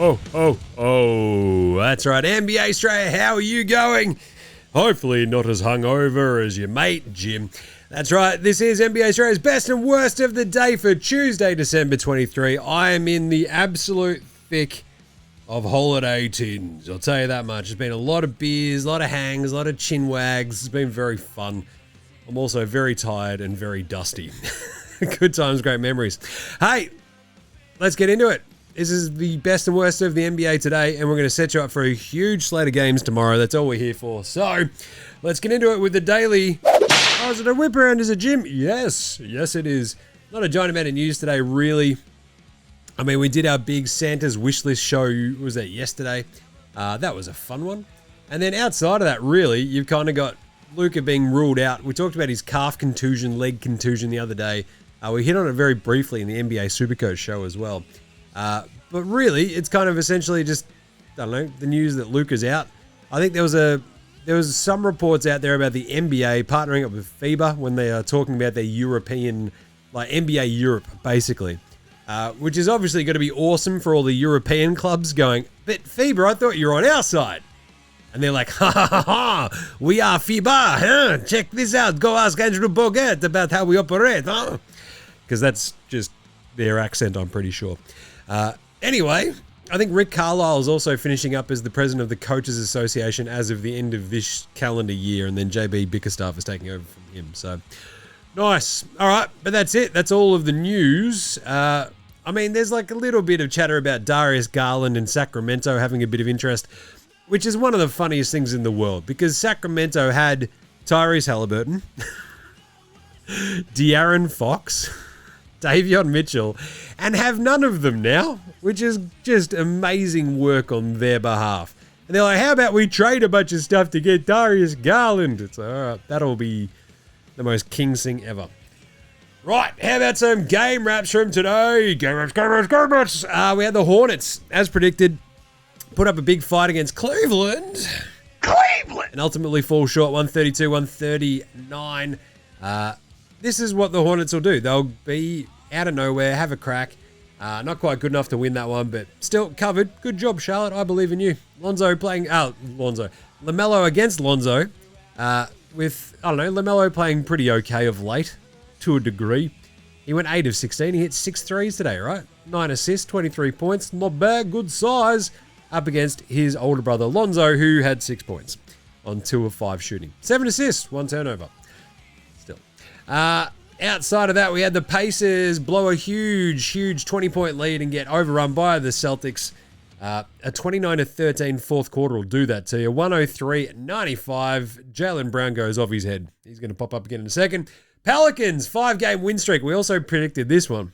Oh, that's right. NBA Straya, how are you going? Hopefully not as hungover as your mate, Jim. That's right, this is NBA Straya's best and worst of the day for Tuesday, December 23. I am in the absolute thick of holiday tins, I'll tell you that much. There's been a lot of beers, a lot of hangs, a lot of chin wags. It's been very fun. I'm also very tired and very dusty. Good times, great memories. Hey, let's get into it. This is the best and worst of the NBA today, and we're going to set you up for a huge slate of games tomorrow. That's all we're here for. So, let's get into it with the daily. Oh, is it a whip around? Is it, Jim? Yes, it is. Not a giant amount of news today, really. I mean, we did our big Santa's wish list show, was that yesterday? That was a fun one. And then outside of that, really, you've kind of got Luka being ruled out. We talked about his calf contusion, leg contusion the other day. We hit on it very briefly in the NBA Supercoach show as well. But really, it's kind of essentially just, I don't know, the news that Luka's out. I think there was some reports out there about the NBA partnering up with FIBA when they are talking about their European, like NBA Europe, basically. Which is obviously going to be awesome for all the European clubs going, but FIBA, I thought you were on our side. And they're like, ha ha ha ha, we are FIBA, huh? Check this out. Go ask Andrew Bogut about how we operate, huh? Because that's just their accent, I'm pretty sure. Anyway, I think Rick Carlisle is also finishing up as the president of the Coaches Association as of the end of this calendar year, and then JB Bickerstaff is taking over from him. So, nice. All right, but that's it. That's all of the news. I mean, there's like a little bit of chatter about Darius Garland and Sacramento having a bit of interest, which is one of the funniest things in the world, because Sacramento had Tyrese Halliburton, De'Aaron Fox, Davion Mitchell, and have none of them now, which is just amazing work on their behalf. And they're like, how about we trade a bunch of stuff to get Darius Garland? It's like, all right, that'll be the most Kings thing ever. Right, how about some game wraps from today? Game wraps. We had the Hornets, as predicted, put up a big fight against Cleveland. And ultimately fall short, 132-139. This is what the Hornets will do. They'll be out of nowhere, have a crack. Not quite good enough to win that one, but still covered. Good job, Charlotte. I believe in you. LaMelo against Lonzo. With, I don't know, LaMelo playing pretty okay of late, to a degree. He went 8 of 16. He hit 6 threes today, right? 9 assists, 23 points. Not bad, good size. Up against his older brother, Lonzo, who had 6 points on 2 of 5 shooting. 7 assists, 1 turnover. Outside of that, we had the Pacers blow a huge 20-point lead and get overrun by the Celtics. A 29-13 fourth quarter will do that to you. 103-95. Jaylen Brown goes off his head. He's going to pop up again in a second. Pelicans, 5-game win streak. We also predicted this one.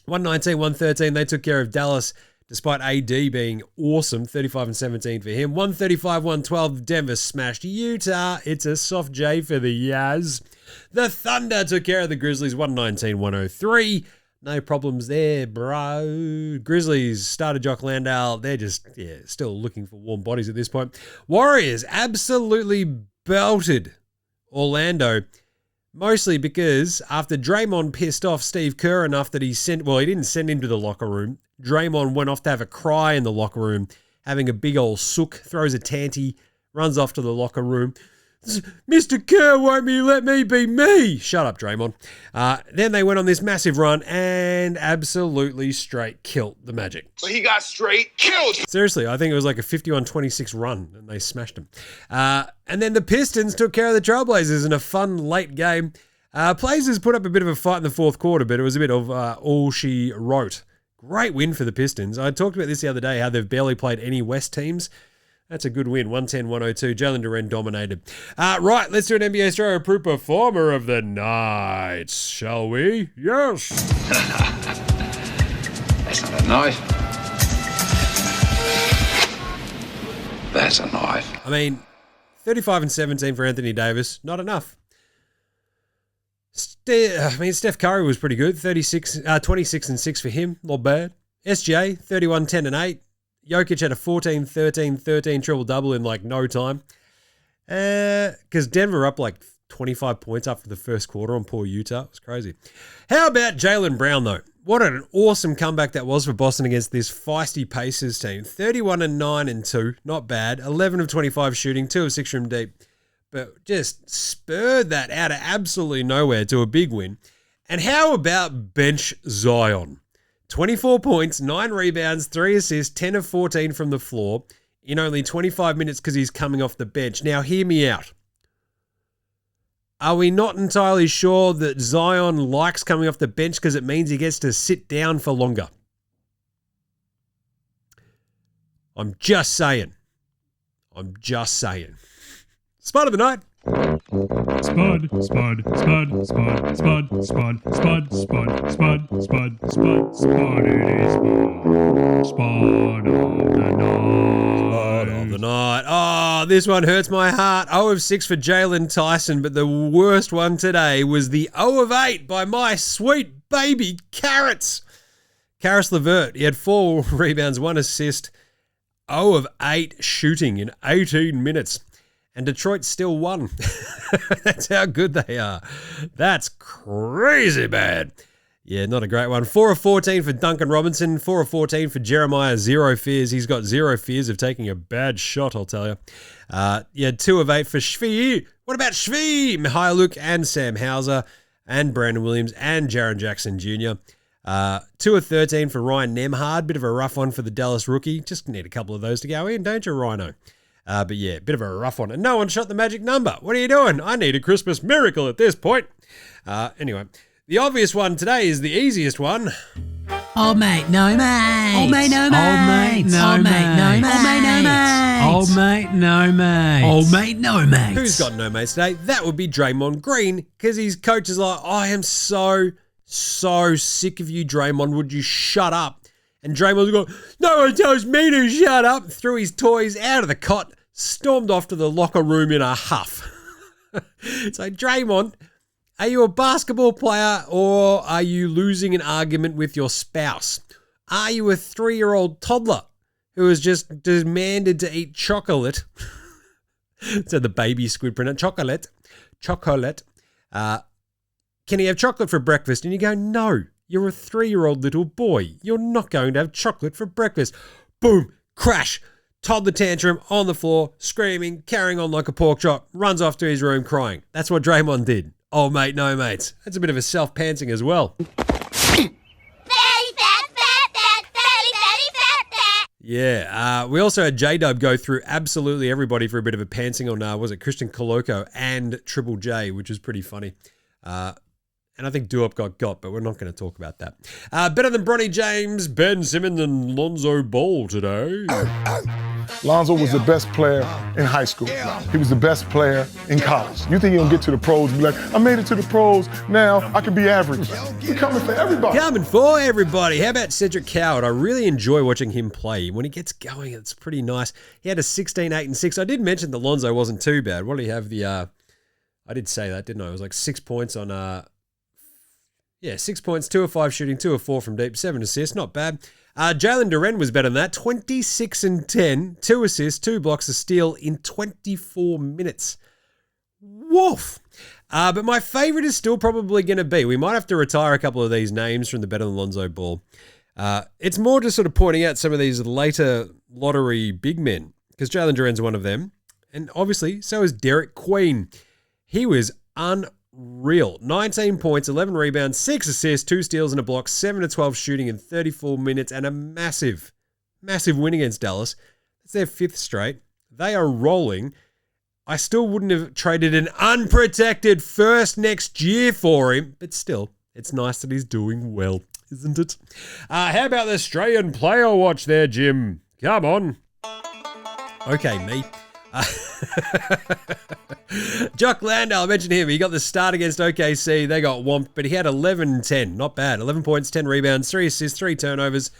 119-113. They took care of Dallas despite AD being awesome. 35-17 for him. 135-112. Denver smashed Utah. It's a soft J for the Yaz. The Thunder took care of the Grizzlies, 119-103. No problems there, bro. Grizzlies started Jock Landale. They're just, still looking for warm bodies at this point. Warriors absolutely belted Orlando, mostly because after Draymond pissed off Steve Kerr enough that he didn't send him to the locker room. Draymond went off to have a cry in the locker room, having a big old sook, throws a tanty, runs off to the locker room. Mr. Kerr won't let me be me. Shut up, Draymond. Then they went on this massive run and absolutely straight killed the Magic. So he got straight killed. Seriously, I think it was like a 51-26 run and they smashed them. And then the Pistons took care of the Trailblazers in a fun late game. Blazers put up a bit of a fight in the fourth quarter, but it was a bit of all she wrote. Great win for the Pistons. I talked about this the other day, how they've barely played any West teams. That's a good win, 110-102. Jalen Duren dominated. Right, let's do an NBA Straya Approved Performer of the Night, shall we? Yes. That's not a knife. That's a knife. I mean, 35-17 for Anthony Davis, not enough. Steph Curry was pretty good, 26-6 for him, not bad. SJ, 31-10-8. Jokic had a 14-13-13 triple-double in like no time. Because Denver up like 25 points after the first quarter on poor Utah. It was crazy. How about Jaylen Brown, though? What an awesome comeback that was for Boston against this feisty Pacers team. 31-9-2, not bad. 11 of 25 shooting, 2 of 6 from deep. But just spurred that out of absolutely nowhere to a big win. And how about bench Zion? 24 points, 9 rebounds, 3 assists, 10 of 14 from the floor in only 25 minutes because he's coming off the bench. Now, hear me out. Are we not entirely sure that Zion likes coming off the bench because it means he gets to sit down for longer? I'm just saying. Spud of the night. Spud, Spud, Spud, Spud, Spud, Spud, Spud, Spud, Spud, Spud, Spud, Spud, it is Spud of the night. Oh, this one hurts my heart. 0 of 6 for Jalen Tyson, but the worst one today was the 0 of 8 by my sweet baby Carrots. Karis LeVert, he had 4 rebounds, 1 assist, 0 of 8 shooting in 18 minutes. And Detroit still won. That's how good they are. That's crazy bad. Yeah, not a great one. 4 of 14 for Duncan Robinson. 4 of 14 for Jeremiah. 0 fears. He's got 0 fears of taking a bad shot, I'll tell you. 2 of 8 for Shvee. What about Shvee? Mihailuk and Sam Hauser and Brandon Williams and Jaren Jackson Jr. 2 of 13 for Ryan Nemhard. Bit of a rough one for the Dallas rookie. Just need a couple of those to go in, don't you, Rhino? But yeah, bit of a rough one. And no one shot the magic number. What are you doing? I need a Christmas miracle at this point. Anyway, the obvious one today is the easiest one. Old mate, no mate. Old mate, no mate. Old mate, no mate. Old mate, no mate. Old mate, no mate. Who's got no mates today? That would be Draymond Green, because his coach is like, I am so sick of you, Draymond. Would you shut up? And Draymond's going, no one tells me to shut up. Threw his toys out of the cot, stormed off to the locker room in a huff. So, Draymond, are you a basketball player or are you losing an argument with your spouse? Are you a 3-year-old toddler who is just demanded to eat chocolate? So the baby squid print, chocolate. Can he have chocolate for breakfast? And you go, no. You're a 3-year-old little boy. You're not going to have chocolate for breakfast. Boom, crash, toddler tantrum on the floor, screaming, carrying on like a pork chop, runs off to his room crying. That's what Draymond did. Old mate, no mates. That's a bit of a self-pantsing as well. Yeah, we also had J-Dub go through absolutely everybody for a bit of a pantsing on, was it Christian Koloko and Triple J, which is pretty funny. And I think Duop got, but we're not going to talk about that. Better than Bronny James, Ben Simmons, and Lonzo Ball today. Lonzo was the best player in high school. He was the best player in college. You think he'll get to the pros and be like, I made it to the pros, now I can be average. He's coming for everybody. Coming for everybody. How about Cedric Coward? I really enjoy watching him play. When he gets going, it's pretty nice. He had a 16, 8, and 6. I did mention that Lonzo wasn't too bad. What did he have? I did say that, didn't I? It was like 6 points on... 6 points, 2 of 5 shooting, 2 of 4 from deep, 7 assists, not bad. Jalen Duren was better than that, 26 and 10, 2 assists, 2 blocks, a steal in 24 minutes. Woof. But my favourite is still probably going to be, we might have to retire a couple of these names from the Better Than Lonzo Ball. It's more just sort of pointing out some of these later lottery big men, because Jalen Duren's one of them. And obviously, so is Derek Queen. He was unreal. 19 points, 11 rebounds, 6 assists, 2 steals and a block, 7 of 12 shooting in 34 minutes, and a massive win against Dallas. It's their 5th straight. They are rolling. I still wouldn't have traded an unprotected first next year for him, but still, it's nice that he's doing well, isn't it? How about the Australian Player Watch there, Jim? Come on. Okay, me. Jock Landale, I mentioned him. He got the start against OKC. They got whomped, but he had 11 and 10. Not bad. 11 points, 10 rebounds, 3 assists, 3 turnovers,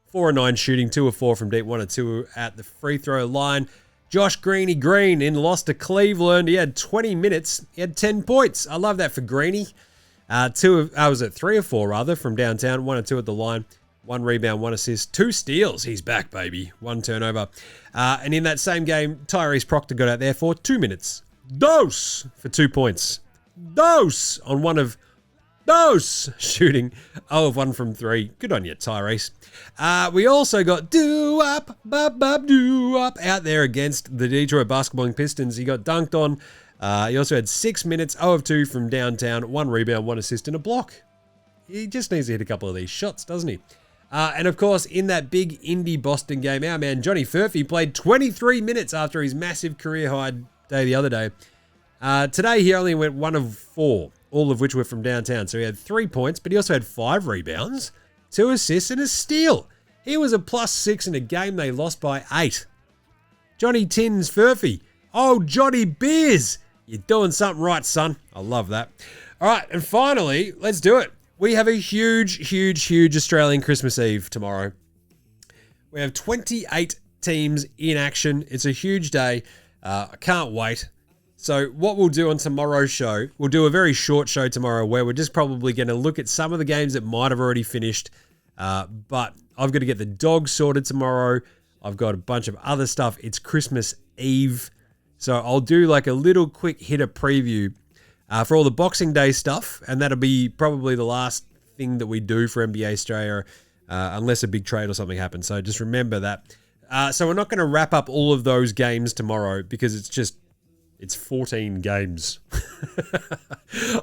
4 of 9 shooting, 2 of 4 from deep, 1 of 2 at the free throw line. Josh Greeny Green in loss to Cleveland. He had 20 minutes. He had 10 points. I love that for Greeny. 3 or 4 rather from downtown, 1 or 2 at the line. 1 rebound, 1 assist, 2 steals. He's back, baby. 1 turnover. And in that same game, Tyrese Proctor got out there for 2 minutes. Dose for 2 points. Dose on one of those shooting 0 of 1 from 3. Good on you, Tyrese. We also got Do-Up, Bub, Do-Up out there against the Detroit basketballing Pistons. He got dunked on. He also had 6 minutes, 0 of 2 from downtown, 1 rebound, 1 assist and a block. He just needs to hit a couple of these shots, doesn't he? And of course, in that big Indy Boston game, our man Johnny Furphy played 23 minutes after his massive career high day the other day. Today, he only went 1 of 4, all of which were from downtown. So he had 3 points, but he also had 5 rebounds, 2 assists, and a steal. He was a +6 in a game they lost by 8. Johnny Tins Furphy. Oh, Johnny Beers. You're doing something right, son. I love that. All right, and finally, let's do it. We have a huge Australian Christmas Eve tomorrow. We have 28 teams in action. It's a huge day. I can't wait. So what we'll do on tomorrow's show, we'll do a very short show tomorrow where we're just probably going to look at some of the games that might have already finished. But I've got to get the dogs sorted tomorrow. I've got a bunch of other stuff. It's Christmas Eve. So I'll do like a little quick hitter preview for all the Boxing Day stuff. And that'll be probably the last thing that we do for NBA Straya, unless a big trade or something happens. So just remember that. So we're not going to wrap up all of those games tomorrow because it's 14 games.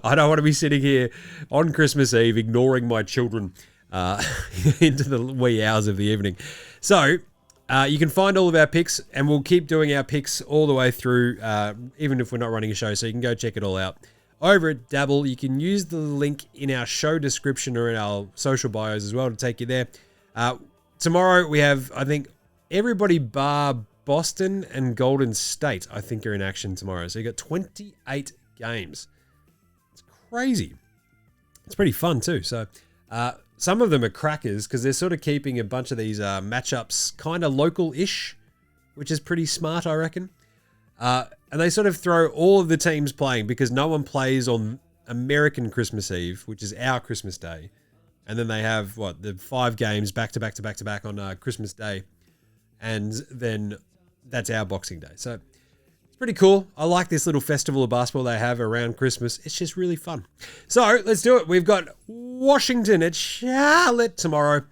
I don't want to be sitting here on Christmas Eve ignoring my children into the wee hours of the evening. So you can find all of our picks, and we'll keep doing our picks all the way through, even if we're not running a show. So you can go check it all out over at Dabble. You can use the link in our show description or in our social bios as well to take you there. Tomorrow we have, I think, everybody bar Boston and Golden State, I think, are in action tomorrow. So you got 28 games. It's crazy. It's pretty fun too. So some of them are crackers because they're sort of keeping a bunch of these matchups kind of local-ish, which is pretty smart, I reckon. And they sort of throw all of the teams playing because no one plays on American Christmas Eve, which is our Christmas Day. And then they have, the 5 games back to back on Christmas Day. And then that's our Boxing Day. So it's pretty cool. I like this little festival of basketball they have around Christmas. It's just really fun. So let's do it. We've got Washington at Charlotte tomorrow.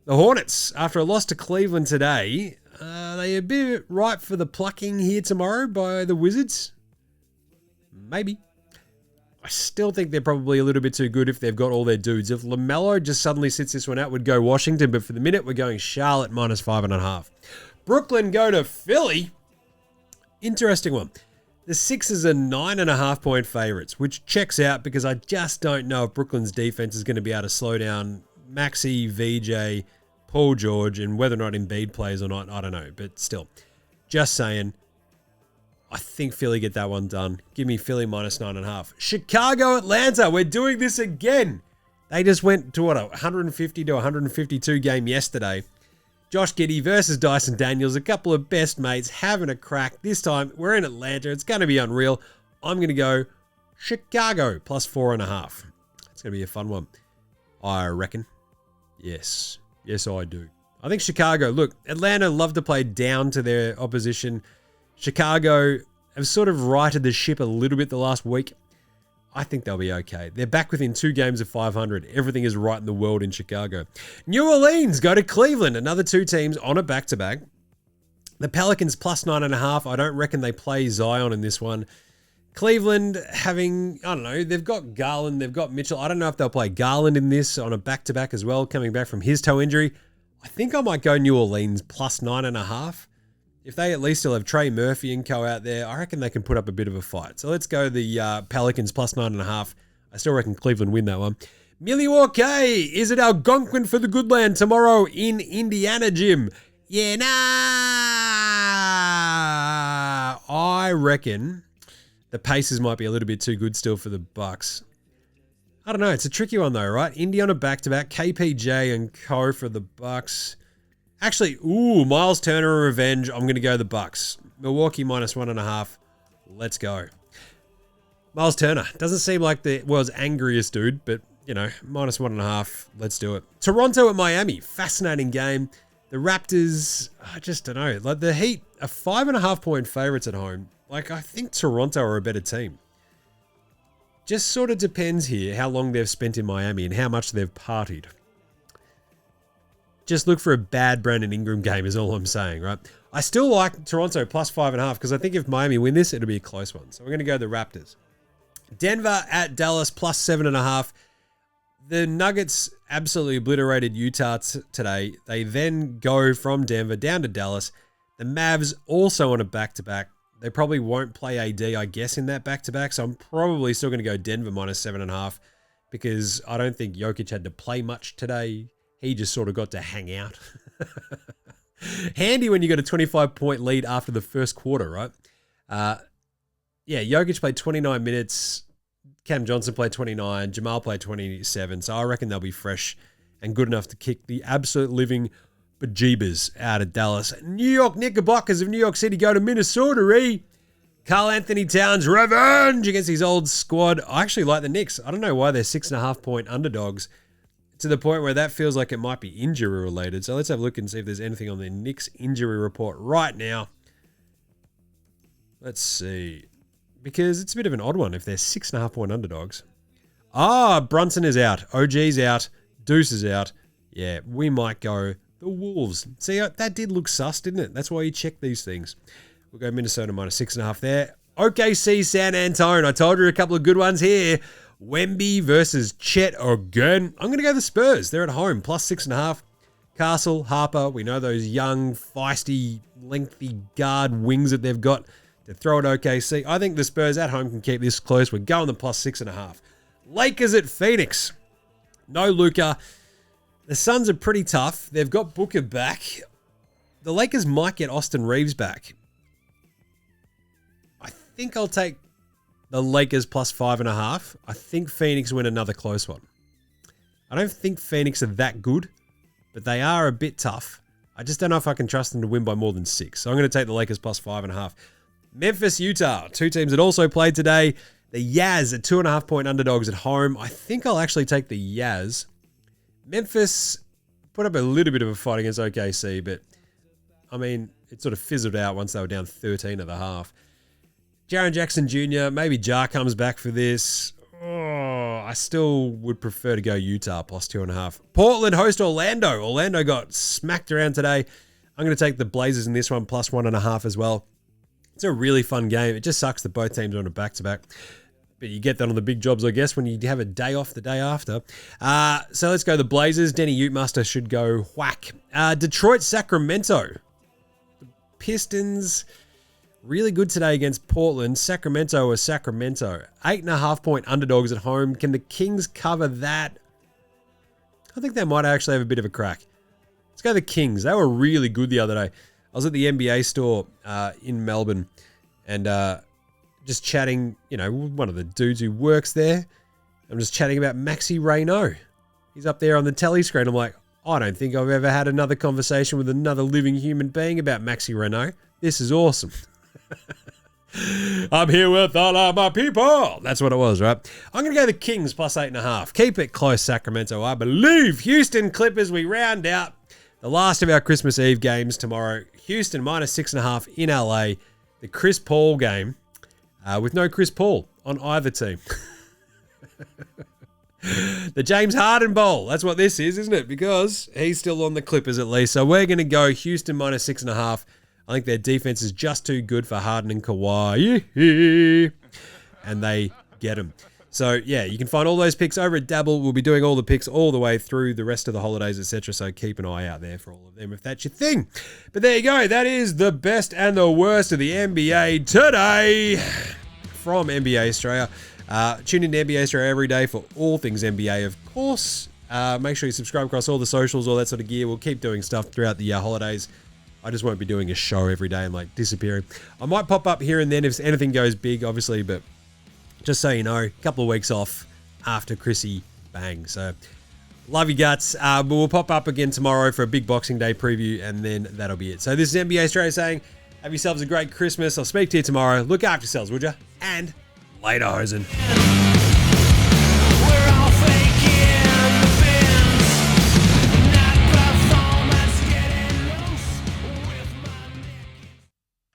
The Hornets, after a loss to Cleveland today, they a bit ripe for the plucking here tomorrow by the Wizards? Maybe. I still think they're probably a little bit too good if they've got all their dudes. If LaMelo just suddenly sits this one out, we'd go Washington. But for the minute, we're going Charlotte -5.5. Brooklyn go to Philly. Interesting one. The Sixers are 9.5-point favorites, which checks out because I just don't know if Brooklyn's defense is going to be able to slow down Maxey, VJ, Paul George, and whether or not Embiid plays or not, I don't know. But still, just saying, I think Philly get that one done. Give me Philly -9.5. Chicago, Atlanta, we're doing this again. They just went to, 150 to 152 game yesterday. Josh Giddey versus Dyson Daniels, a couple of best mates having a crack. This time, we're in Atlanta. It's going to be unreal. I'm going to go Chicago +4.5. It's going to be a fun one, I reckon. Yes, I do. I think Chicago, look, Atlanta love to play down to their opposition. Chicago have sort of righted the ship a little bit the last week. I think they'll be okay. They're back within 2 games of 500. Everything is right in the world in Chicago. New Orleans go to Cleveland. Another 2 teams on a back-to-back. The Pelicans +9.5. I don't reckon they play Zion in this one. Cleveland having, I don't know, they've got Garland, they've got Mitchell. I don't know if they'll play Garland in this on a back-to-back as well, coming back from his toe injury. I think I might go New Orleans +9.5. If they at least still have Trey Murphy and co out there, I reckon they can put up a bit of a fight. So let's go the Pelicans +9.5. I still reckon Cleveland win that one. Milwaukee, is it Algonquin for the good land tomorrow in Indiana, Jim? Yeah, nah. I reckon the Pacers might be a little bit too good still for the Bucks. I don't know. It's a tricky one though, right? Indy on a back-to-back, KPJ and co for the Bucks. Actually, Miles Turner revenge. I'm going to go the Bucks. Milwaukee -1.5. Let's go. Miles Turner doesn't seem like the world's angriest dude, but -1.5. Let's do it. Toronto at Miami. Fascinating game. The Raptors, I just don't know. Like the Heat are 5.5-point favorites at home. Like I think Toronto are a better team. just sort of depends here how long they've spent in Miami and how much they've partied. Just look for a bad Brandon Ingram game is all I'm saying, right? I still like Toronto plus 5.5 because I think if Miami win this, it'll be a close one. So we're going to go the Raptors. Denver at Dallas plus 7.5. The Nuggets absolutely obliterated Utah today. They then go from Denver down to Dallas. The Mavs also on a back-to-back. They probably won't play AD, I guess, in that back-to-back. So I'm probably still going to go Denver minus 7.5 because I don't think Jokic had to play much today. He just sort of got to hang out. Handy when you got a 25-point lead after the first quarter, right? Jokic played 29 minutes. Cam Johnson played 29. Jamal played 27. So I reckon they'll be fresh and good enough to kick the absolute living bejeebers out of Dallas. New York Knickerbockers of New York City go to Minnesota, Karl Anthony Towns revenge against his old squad. I actually like the Knicks. I don't know why they're 6.5-point underdogs to the point where that feels like it might be injury related. So let's have a look and see if there's anything on the Knicks injury report right now. Let's see. Because it's a bit of an odd one if they're 6.5-point underdogs. Brunson is out. OG's out. Deuce is out. Yeah, we might go the Wolves. See, that did look sus, didn't it? That's why you check these things. We'll go Minnesota minus 6.5 there. OKC San Antonio. I told you a couple of good ones here. Wemby versus Chet again. I'm going to go the Spurs. They're at home, plus 6.5. Castle, Harper. We know those young, feisty, lengthy guard wings that they've got to throw at OKC. I think the Spurs at home can keep this close. We're going the plus 6.5. Lakers at Phoenix. No Luka. The Suns are pretty tough. They've got Booker back. The Lakers might get Austin Reeves back. I think I'll take the Lakers plus 5.5. I think Phoenix win another close one. I don't think Phoenix are that good, but they are a bit tough. I just don't know if I can trust them to win by more than 6. So I'm going to take the Lakers plus 5.5. Memphis, Utah. Two teams that also played today. The Jazz are 2.5-point underdogs at home. I think I'll actually take the Jazz. Memphis put up a little bit of a fight against OKC, but I mean, it sort of fizzled out once they were down 13 at the half. Jaren Jackson Jr., maybe Jar comes back for this. I still would prefer to go Utah plus 2.5. Portland host Orlando. Orlando got smacked around today. I'm going to take the Blazers in this one plus 1.5 as well. It's a really fun game. It just sucks that both teams are on a back-to-back. But you get that on the big jobs, I guess, when you have a day off the day after. So let's go the Blazers. Denny Utemuster should go whack. Detroit, Sacramento. The Pistons, really good today against Portland. Sacramento or Sacramento. 8.5-point underdogs at home. Can the Kings cover that? I think they might actually have a bit of a crack. Let's go the Kings. They were really good the other day. I was at the NBA store in Melbourne and just chatting, one of the dudes who works there. I'm just chatting about Maxi Reynaud. He's up there on the telly screen. I'm like, I don't think I've ever had another conversation with another living human being about Maxi Reynaud. This is awesome. I'm here with all of my people. That's what it was, right? I'm going to go the Kings plus 8.5. Keep it close, Sacramento, I believe. Houston Clippers, we round out the last of our Christmas Eve games tomorrow. Houston minus 6.5 in LA. The Chris Paul game with no Chris Paul on either team. The James Harden Bowl. That's what this is, isn't it? Because he's still on the Clippers at least. So we're going to go Houston minus 6.5. I think their defense is just too good for Harden and Kawhi. And they get them. So, yeah, you can find all those picks over at Dabble. We'll be doing all the picks all the way through the rest of the holidays, etc. So keep an eye out there for all of them if that's your thing. But there you go. That is the best and the worst of the NBA today from NBA Straya. Tune in to NBA Straya every day for all things NBA, of course. Make sure you subscribe across all the socials, all that sort of gear. We'll keep doing stuff throughout the holidays. I just won't be doing a show every day and disappearing. I might pop up here and then if anything goes big, obviously, but just so you know, a couple of weeks off after Chrissy bang. So love you guts. But we'll pop up again tomorrow for a big Boxing Day preview, and then that'll be it. So this is NBA Straya saying, have yourselves a great Christmas. I'll speak to you tomorrow. Look after yourselves, would you? And later, hosen.